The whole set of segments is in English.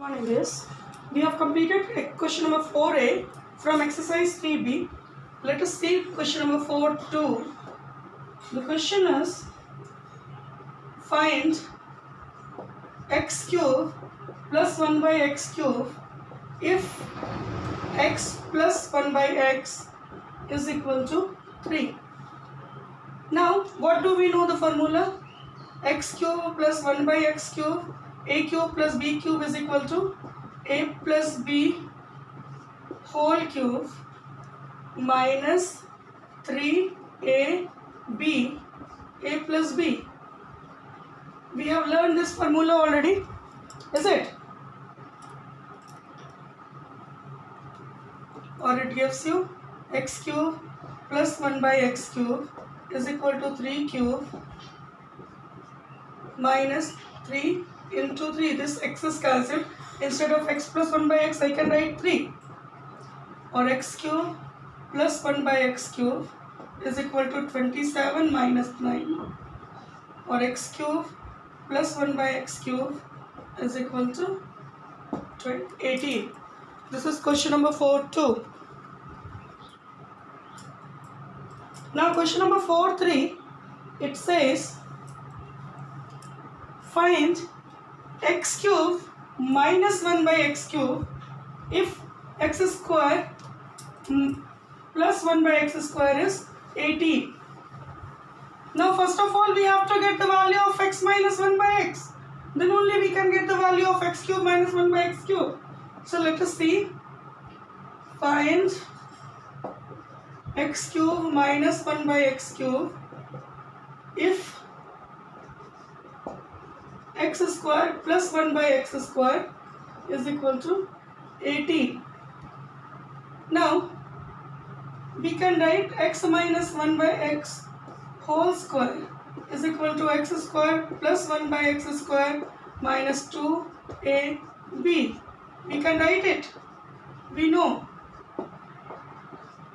On this, we have completed question number 4a from exercise 3b. Let us see question number 4.2. The question is, find x cube plus 1 by x cube if x plus 1 by x is equal to 3. Now, what do we know the formula? X cube plus 1 by x cube, a cube plus b cube is equal to a plus b whole cube minus 3ab a plus b. We have learned this formula already, is it? Or it gives you x cube plus 1 by x cube is equal to 3 cube minus 3 into 3. This x is cancelled. Instead of x plus 1 by x, I can write 3. Or x cube plus 1 by x cube is equal to 27 minus 9. Or x cube plus 1 by x cube is equal to 18. This is question number 4.2. Now question number 4.3, it says, find x cube minus 1 by x cube if x square plus 1 by x square is 18. Now first of all we have to get the value of x minus 1 by x. Then only we can get the value of x cube minus 1 by x cube. So let us see. Find x cube minus 1 by x cube if x square plus 1 by x square is equal to 18. Now we can write x minus 1 by x whole square is equal to x square plus 1 by x square minus 2ab. We can write it. We know.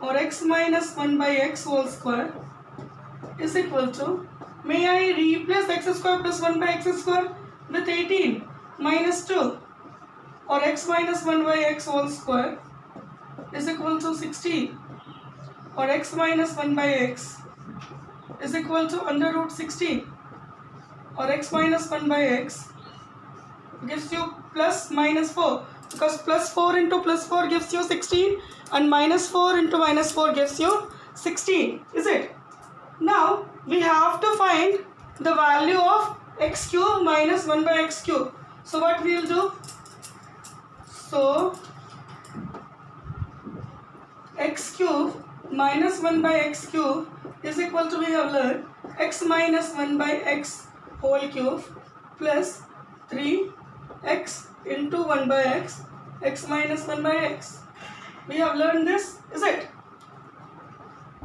Or x minus 1 by x whole square is equal to, may I replace x square plus 1 by x square with 18 minus 2, or x minus 1 by x whole square is equal to 16, or x minus 1 by x is equal to under root 16, or x minus 1 by x gives you plus minus 4, because plus 4 into plus 4 gives you 16 and minus 4 into minus 4 gives you 16, is it? Now we have to find the value of x cube minus 1 by x cube. So what we will do? So x cube minus 1 by x cube is equal to, we have learned, x minus 1 by x whole cube plus 3x into 1 by x, x minus 1 by x. We have learned this, is it?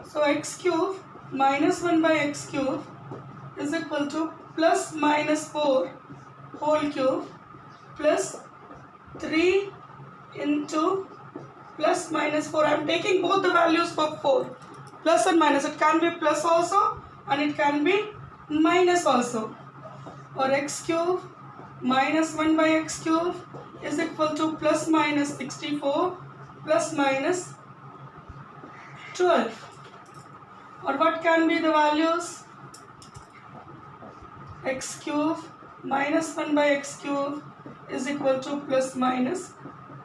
So x cube minus 1 by x cube is equal to plus minus 4 whole cube plus 3 into plus minus 4. I am taking both the values for 4. Plus and minus. It can be plus also and it can be minus also. Or x cube minus 1 by x cube is equal to plus minus 64 plus minus 12. Or what can be the values? X cube minus 1 by x cube is equal to plus minus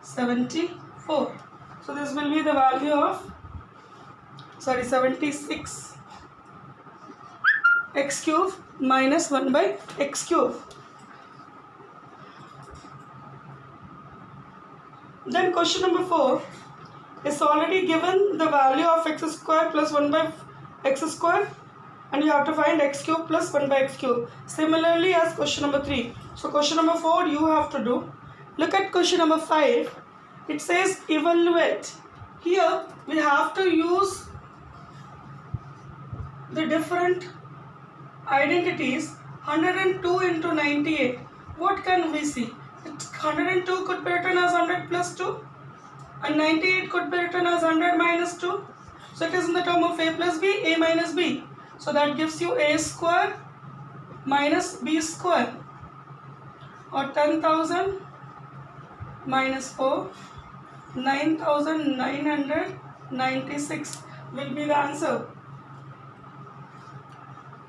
74. So this will be the value of 76. X cube minus 1 by x cube. Then question number 4 is already given the value of x square plus 1 by x square, and you have to find x cube plus 1 by x cube. Similarly as question number 3. So question number 4 you have to do. Look at question number 5. It says evaluate. Here we have to use the different identities. 102 into 98. What can we see? 102 could be written as 100 plus 2 and 98 could be written as 100 minus 2. So it is in the term of a plus b, a minus b. So that gives you a square minus b square, or 10,000 minus 4, 9996 will be the answer.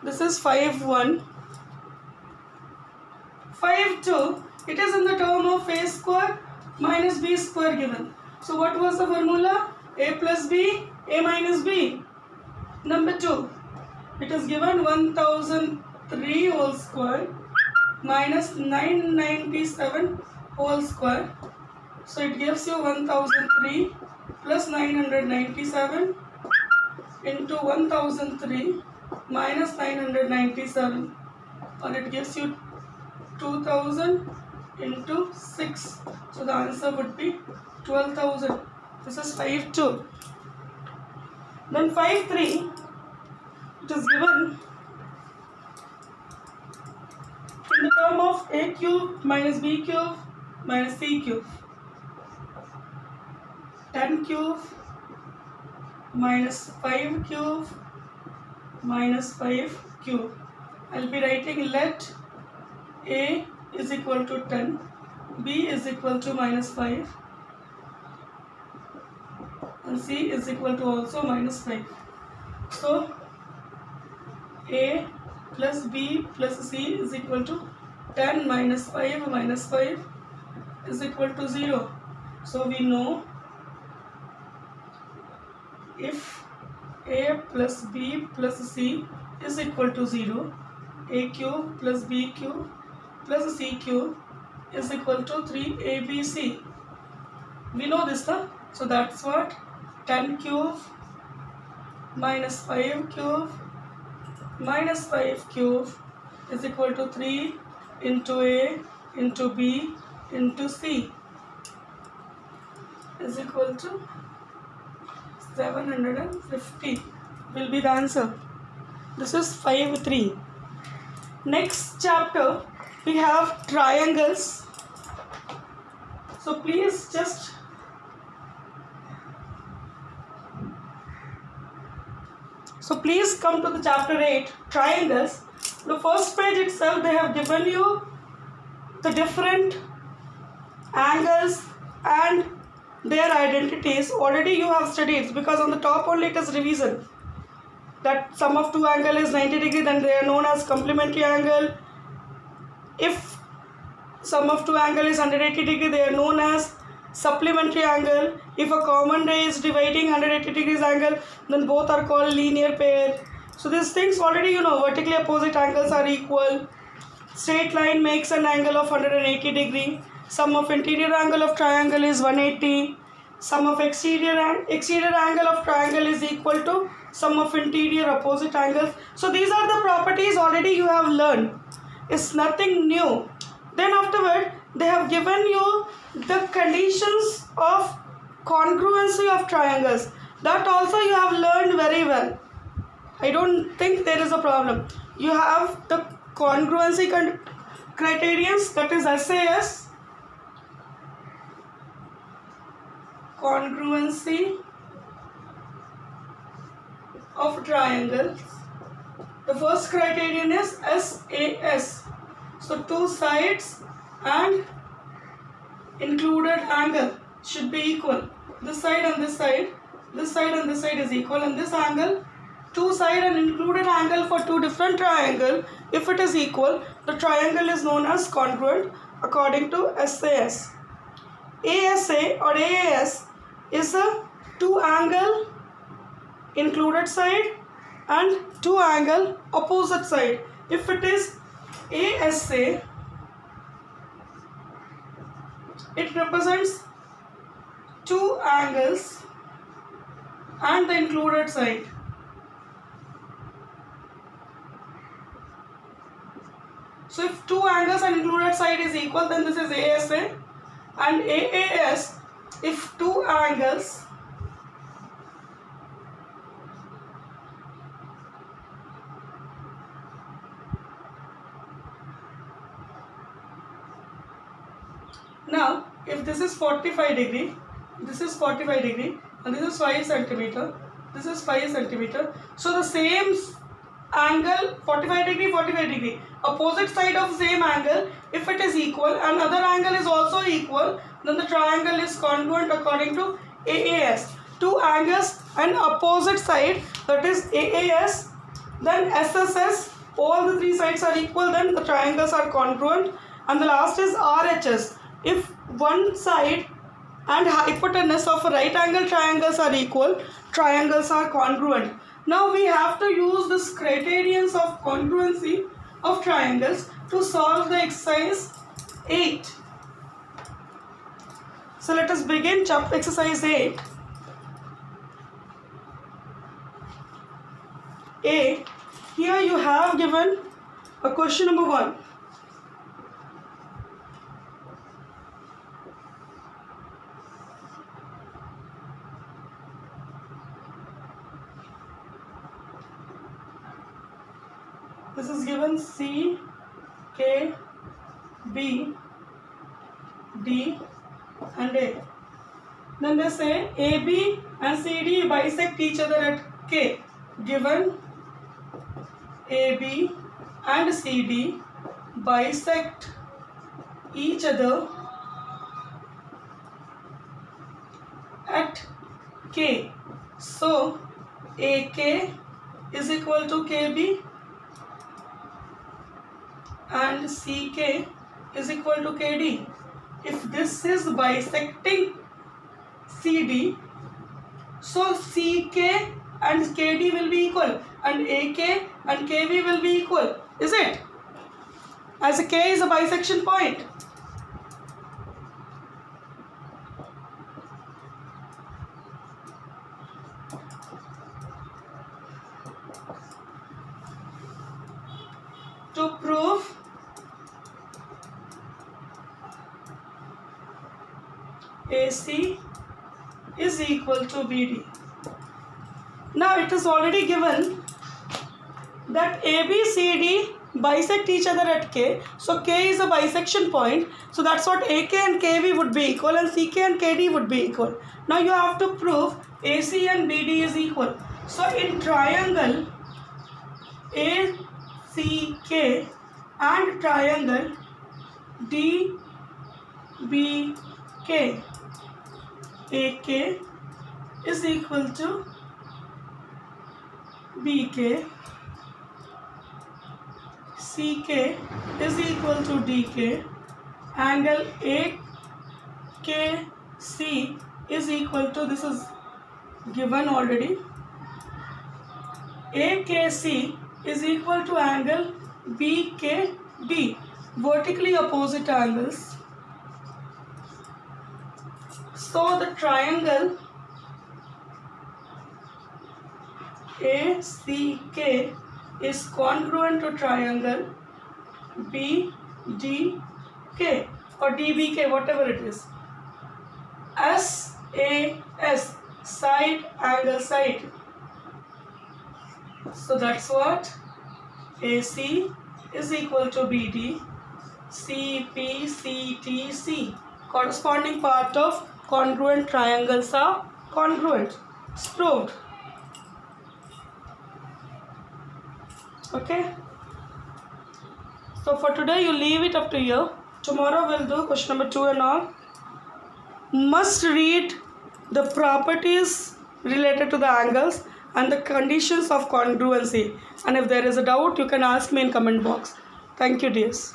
This is 5 1. 5 2. It is in the term of a square minus b square given. So what was the formula? A plus b, a minus b. Number 2. It is given 1003 whole square minus 997 whole square. So it gives you 1003 plus 997 into 1003 minus 997, or it gives you 2000 into 6. So the answer would be 12,000. This is 5 2. Then 5 3. It is given in the term of a cube minus b cube minus c cube. 10 cube minus 5 cube minus 5 cube. I will be writing let a is equal to 10, b is equal to minus 5, and c is equal to also minus 5. So a plus b plus c is equal to 10 minus 5 is equal to 0. So we know if a plus b plus c is equal to 0, a cube plus b cube plus c cube is equal to 3abc. We know this, huh? So that's what 10 cube minus 5 cube minus 5 cube is equal to 3 into a into b into c is equal to 750 will be the answer. This is 5 3. Next chapter we have triangles. So please just come to the chapter 8, triangles. The first page itself they have given you the different angles and their identities. Already you have studied, because on the top only it is revision, that sum of two angle is 90 degree, then they are known as complementary angle. If sum of two angle is 180 degree, they are known as supplementary angle. If a common ray is dividing 180 degrees angle, then both are called linear pair. So these things already you know. Vertically opposite angles are equal. Straight line makes an angle of 180 degree. Sum of interior angle of triangle is 180. Sum of exterior angle of triangle is equal to sum of interior opposite angles. So these are the properties already you have learned. It's nothing new. Then afterward they have given you the conditions of congruency of triangles. That also you have learned very well. I don't think there is a problem. You have the congruency criterions, that is SAS. Congruency of triangles. The first criterion is SAS. So two sides and included angle should be equal. This side and this side, this side and this side is equal, and this angle, two side and included angle for two different triangle, if it is equal, the triangle is known as congruent according to SAS. ASA or AAS is a two angle included side and two angle opposite side. If it is ASA, it represents two angles and the included side. So if two angles and included side is equal, then this is ASA. And AAS, if two angles now if this is 45 degree, this is 45 degree, and this is 5 centimeter, this is 5 centimeter. So the same angle 45 degree, 45 degree. Opposite side of same angle, if it is equal and other angle is also equal, then the triangle is congruent according to AAS. Two angles and opposite side, that is AAS, then SSS, all the three sides are equal, then the triangles are congruent. And the last is RHS. If one side and hypotenuse of right angle triangles are equal, triangles are congruent. Now we have to use this criterions of congruency of triangles to solve the exercise 8. So let us begin exercise 8. A. Here you have given a question number 1. This is given C, K, B, D and A. Then they say AB and CD bisect each other at K. Given AB and CD bisect each other at K. So AK is equal to KB and CK is equal to KD. If this is bisecting CD, so CK and KD will be equal and AK and KB will be equal, is it? As K is a bisection point. To prove AC is equal to BD. Now it is already given that ABCD bisect each other at K. So K is a bisection point. So that's what AK and KB would be equal and CK and KD would be equal. Now you have to prove AC and BD is equal. So in triangle ACK and triangle DBK, AK is equal to BK, CK is equal to DK, angle AKC is equal to, this is given already, AKC is equal to angle BKD, vertically opposite angles. So the triangle ACK is congruent to triangle BDK or DBK, whatever it is. SAS, side angle side. So that's what AC is equal to BD, CP, CTC. Corresponding part of congruent triangles are congruent. It's proved. Okay. So for today you leave it up to here. Tomorrow we'll do question number 2 and all. Must read the properties related to the angles and the conditions of congruency. And if there is a doubt, you can ask me in comment box. Thank you, dears.